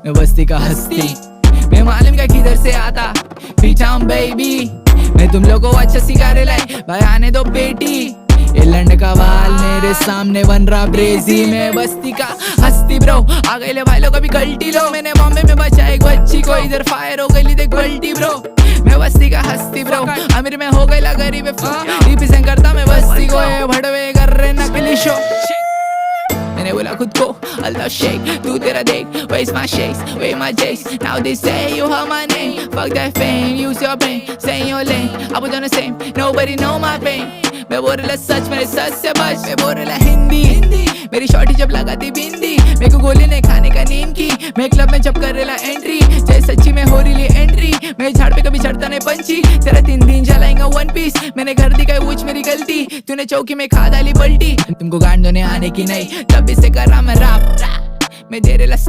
मैं बस्ती का हस्ती, मैं मालूम क्या किधर से आता, पीछा बेबी, मैं तुम लोगों को अच्छा सिखा रहे लाई, भाई आने दो बेटी, ये लंड का बाल मेरे सामने बन रहा ब्रेजी, मैं बस्ती का हस्ती ब्रो, आ गए ले भाई लोग अभी गलती लो, मैंने बॉम्बे में बचा एक बच्ची को, इधर फायर हो गई देख गलती ब्रो, मैं बस्ती का हस्ती ब्रो, अमीर में हो गई गरीब रिप्रेजेंट करता मैं बस्ती को, ये भड़वे कर रहे नकली शो, मैंने बोला खुद को अल्लाह शेख, तू तेरा देख, where's my shakes, where my jakes, now they say you heard my name, fuck that fame, use your brain, stay in your lane, I was on the same, nobody know my pain, मैं बोल रहा सच मेरे सच से बच, मैं बोल रहा हिंदी, मेरी शॉर्टी जब लगाती बिंदी, मेरे को गोली नहीं खाने का नींद की, मैं क्लब में जब कर रहा एंट्री, चाहे सच्ची में हो रही एंट्री, मैं झाड़ पे कभी चढ़ता नहीं पंची, तेरा 3 दिन जलाएंगा वन पीस, मैंने घर दिखाई वो मेरी गलती, तूने चौकी में खा डाली पलटी, तुमको गांड होने आने की नहीं, तब इससे कर रहा मैं रैप, मैं दे रहा